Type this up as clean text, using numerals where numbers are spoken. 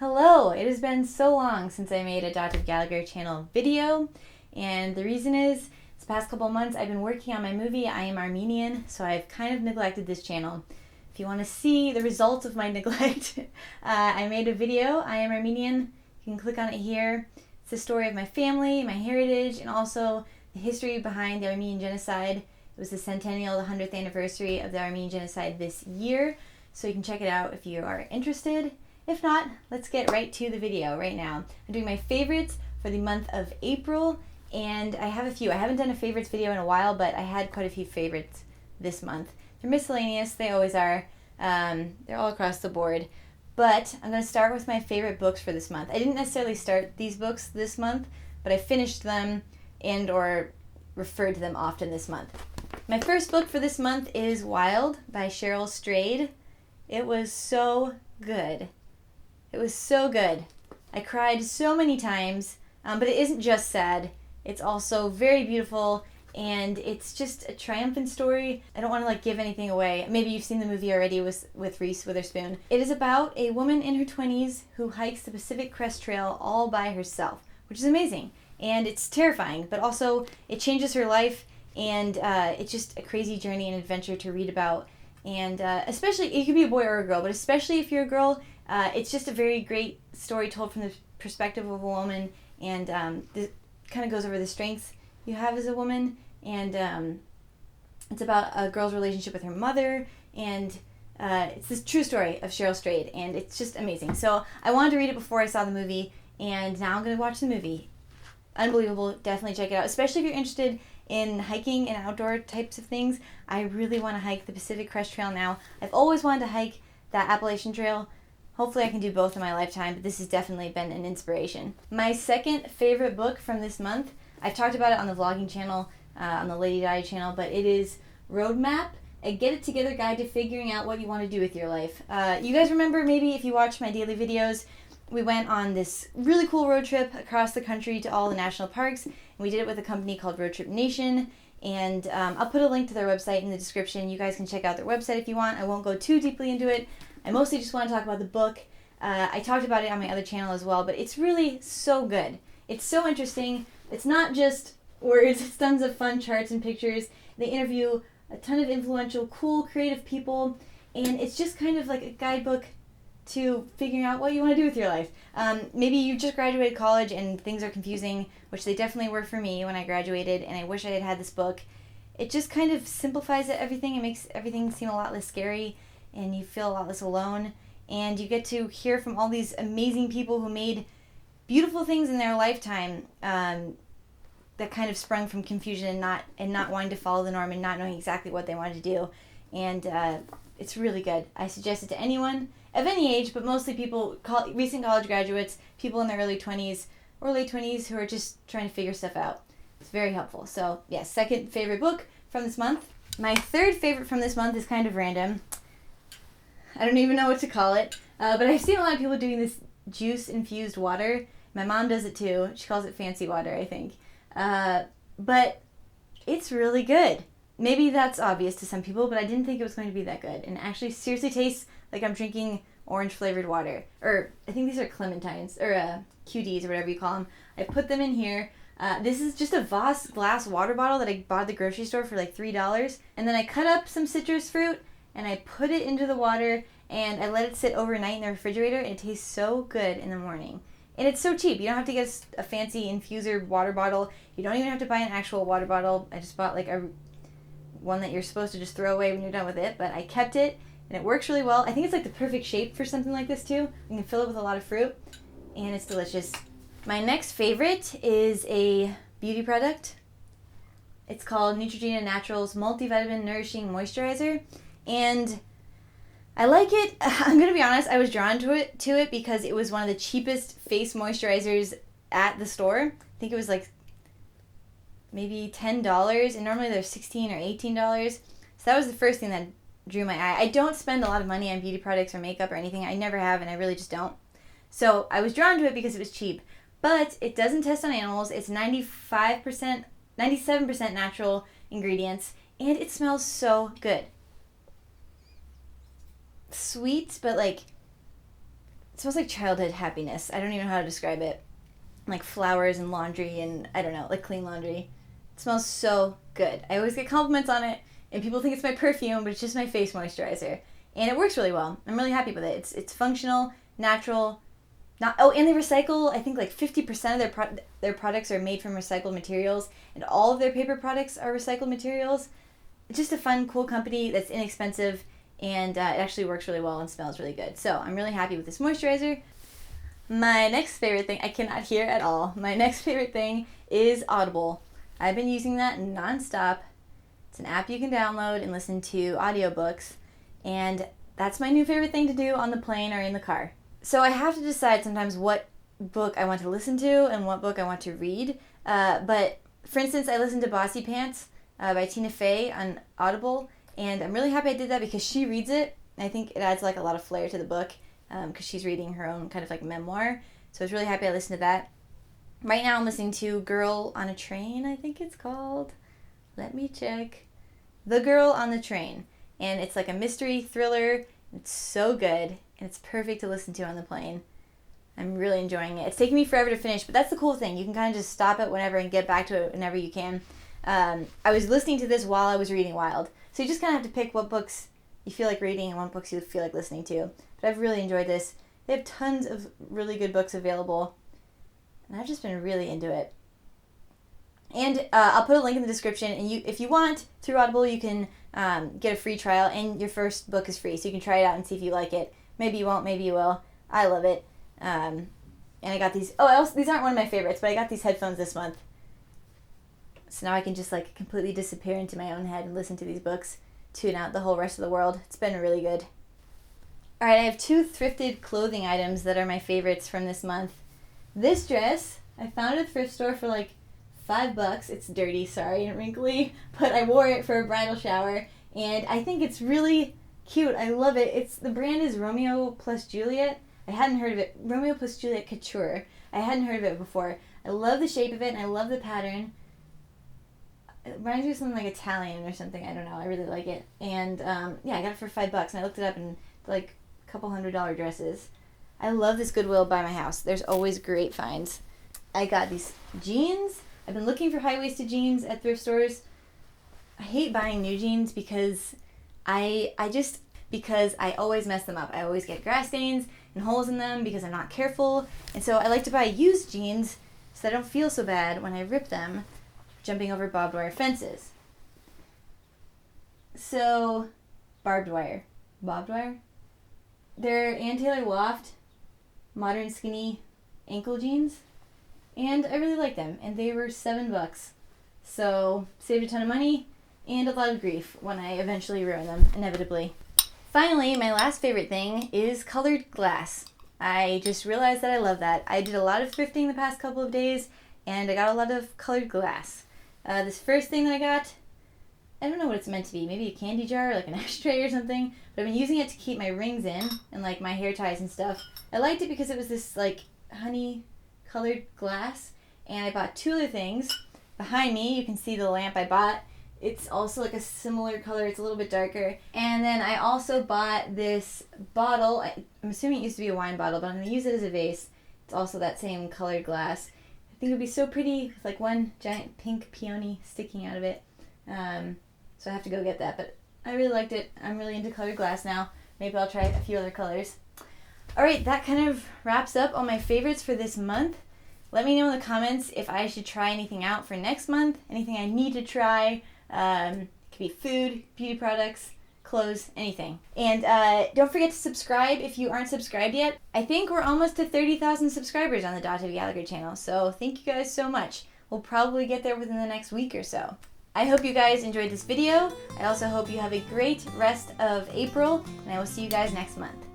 Hello! It has been so long since I made a Dr. Gallagher channel video, and the reason is, this past couple months I've been working on my movie, I Am Armenian, so I've kind of neglected this channel. If you want to see the results of my neglect, I made a video, I Am Armenian. You can click on it here. It's the story of my family, my heritage, and also the history behind the Armenian genocide. It was the centennial, the 100th anniversary of the Armenian genocide this year, so you can check it out if you are interested. If not, let's get right to the video right now. I'm doing my favorites for the month of April, and I have a few. I haven't done a favorites video in a while, but I had quite a few favorites this month. They're miscellaneous, they always are. They're all across the board. But I'm going to start with my favorite books for this month. I didn't necessarily start these books this month, but I finished them and or referred to them often this month. My first book for this month is Wild by Cheryl Strayed. It was so good. It was so good. I cried so many times, but it isn't just sad. It's also very beautiful, and it's just a triumphant story. I don't want to give anything away. Maybe you've seen the movie already with Reese Witherspoon. It is about a woman in her 20s who hikes the Pacific Crest Trail all by herself, which is amazing. And it's terrifying, but also it changes her life, and it's just a crazy journey and adventure to read about. And especially, it could be a boy or a girl, but especially if you're a girl, it's just a very great story told from the perspective of a woman, and this kind of goes over the strengths you have as a woman, and it's about a girl's relationship with her mother, and it's this true story of Cheryl Strayed, and it's just amazing. So I wanted to read it before I saw the movie, and now I'm going to watch the movie. Unbelievable. Definitely check it out, especially if you're interested in hiking and outdoor types of things. I really want to hike the Pacific Crest Trail now. I've always wanted to hike that Appalachian Trail. Hopefully I can do both in my lifetime, but this has definitely been an inspiration. My second favorite book from this month, I've talked about it on the vlogging channel, on the Lady Di channel, but it is Roadmap, a get-it-together guide to figuring out what you want to do with your life. You guys remember, maybe if you watch my daily videos, we went on this really cool road trip across the country to all the national parks, and we did it with a company called Road Trip Nation, and I'll put a link to their website in the description. You guys can check out their website if you want. I won't go too deeply into it. I mostly just want to talk about the book. I talked about it on my other channel as well, but it's really so good. It's so interesting. It's not just words, it's tons of fun charts and pictures. They interview a ton of influential, cool, creative people, and it's just kind of like a guidebook to figuring out what you want to do with your life. Maybe you just graduated college and things are confusing, which they definitely were for me when I graduated, and I wish I had had this book. It just kind of simplifies everything. It makes everything seem a lot less scary, and you feel a lot less alone, and you get to hear from all these amazing people who made beautiful things in their lifetime that kind of sprung from confusion and not wanting to follow the norm and not knowing exactly what they wanted to do. And it's really good. I suggest it to anyone of any age, but mostly people, recent college graduates, people in their early 20s or late 20s who are just trying to figure stuff out. It's very helpful. So, yeah, second favorite book from this month. My third favorite from this month is kind of random. I don't even know what to call it, but I've seen a lot of people doing this juice-infused water. My mom does it too. She calls it fancy water, I think. But it's really good. Maybe that's obvious to some people, but I didn't think it was going to be that good. And it actually seriously tastes like I'm drinking orange-flavored water. Or I think these are clementines, or QDs, or whatever you call them. I put them in here. This is just a Voss glass water bottle that I bought at the grocery store for like $3. And then I cut up some citrus fruit, and I put it into the water, and I let it sit overnight in the refrigerator, and it tastes so good in the morning. And it's so cheap. You don't have to get a fancy infuser water bottle. You don't even have to buy an actual water bottle. I just bought like a one that you're supposed to just throw away when you're done with it, but I kept it, and it works really well. I think it's like the perfect shape for something like this too. You can fill it with a lot of fruit, and it's delicious. My next favorite is a beauty product. It's called NEUTROGENA Naturals Multivitamin Nourishing Moisturizer, and I like it. I'm going to be honest, I was drawn to it because it was one of the cheapest face moisturizers at the store. I think it was like maybe $10, and normally they're $16 or $18. So that was the first thing that drew my eye. I don't spend a lot of money on beauty products or makeup or anything. I never have, and I really just don't. So I was drawn to it because it was cheap. But it doesn't test on animals. It's 97% natural ingredients, and it smells so good. Sweet, but like smells like childhood happiness. I don't even know how to describe it. Like flowers and laundry and, I don't know, like clean laundry. It smells so good. I always get compliments on it, and people think it's my perfume, but it's just my face moisturizer. And it works really well. I'm really happy with it. It's functional, natural, and they recycle. I think like 50% of their products are made from recycled materials, and all of their paper products are recycled materials. It's just a fun, cool company that's inexpensive, and it actually works really well and smells really good. So I'm really happy with this moisturizer. My next favorite thing, I cannot hear at all. My next favorite thing is Audible. I've been using that nonstop. It's an app you can download and listen to audiobooks, and that's my new favorite thing to do on the plane or in the car. So I have to decide sometimes what book I want to listen to and what book I want to read. But for instance, I listened to Bossy Pants by Tina Fey on Audible, and I'm really happy I did that because she reads it. I think it adds like a lot of flair to the book because she's reading her own kind of like memoir. So I was really happy I listened to that. Right now I'm listening to Girl on a Train, I think it's called. Let me check. The Girl on the Train. And it's like a mystery thriller. It's so good, and it's perfect to listen to on the plane. I'm really enjoying it. It's taking me forever to finish, but that's the cool thing. You can kind of just stop it whenever and get back to it whenever you can. I was listening to this while I was reading Wild. So you just kind of have to pick what books you feel like reading and what books you feel like listening to. But I've really enjoyed this. They have tons of really good books available, and I've just been really into it. And I'll put a link in the description, and if you want, through Audible, you can get a free trial, and your first book is free, so you can try it out and see if you like it. Maybe you won't, maybe you will. I love it. And I got these, these aren't one of my favorites, but I got these headphones this month. So now I can just like completely disappear into my own head and listen to these books, tune out the whole rest of the world. It's been really good. Alright, I have 2 thrifted clothing items that are my favorites from this month. This dress, I found at a thrift store for like $5. It's dirty, sorry, and wrinkly, but I wore it for a bridal shower, and I think it's really cute. I love it. The brand is Romeo plus Juliet. I hadn't heard of it. Romeo plus Juliet Couture. I hadn't heard of it before. I love the shape of it, and I love the pattern. It reminds me of something like Italian or something. I don't know. I really like it. And yeah, I got it for $5, and I looked it up, and like a couple $100 dresses. I love this Goodwill by my house. There's always great finds. I got these jeans. I've been looking for high-waisted jeans at thrift stores. I hate buying new jeans because I always mess them up. I always get grass stains and holes in them because I'm not careful. And so I like to buy used jeans so I don't feel so bad when I rip them jumping over barbed wire fences. So, barbed wire. They're Ann Taylor Loft modern skinny ankle jeans. And I really like them, and they were $7. So, saved a ton of money and a lot of grief when I eventually ruin them, inevitably. Finally, my last favorite thing is colored glass. I just realized that I love that. I did a lot of thrifting the past couple of days, and I got a lot of colored glass. This first thing that I got, I don't know what it's meant to be. Maybe a candy jar, or like an ashtray or something. But I've been using it to keep my rings in, and like my hair ties and stuff. I liked it because it was this like honey colored glass, and I bought 2 other things. Behind me you can see the lamp I bought. It's also like a similar color, it's a little bit darker. And then I also bought this bottle. I'm assuming it used to be a wine bottle, but I'm going to use it as a vase. It's also that same colored glass. I think it would be so pretty with like one giant pink peony sticking out of it. So I have to go get that, but I really liked it. I'm really into colored glass now. Maybe I'll try a few other colors. Alright, that kind of wraps up all my favorites for this month. Let me know in the comments if I should try anything out for next month, anything I need to try. It could be food, beauty products, clothes, anything. And don't forget to subscribe if you aren't subscribed yet. I think we're almost to 30,000 subscribers on the Dr. Gallagher channel, so thank you guys so much. We'll probably get there within the next week or so. I hope you guys enjoyed this video. I also hope you have a great rest of April, and I will see you guys next month.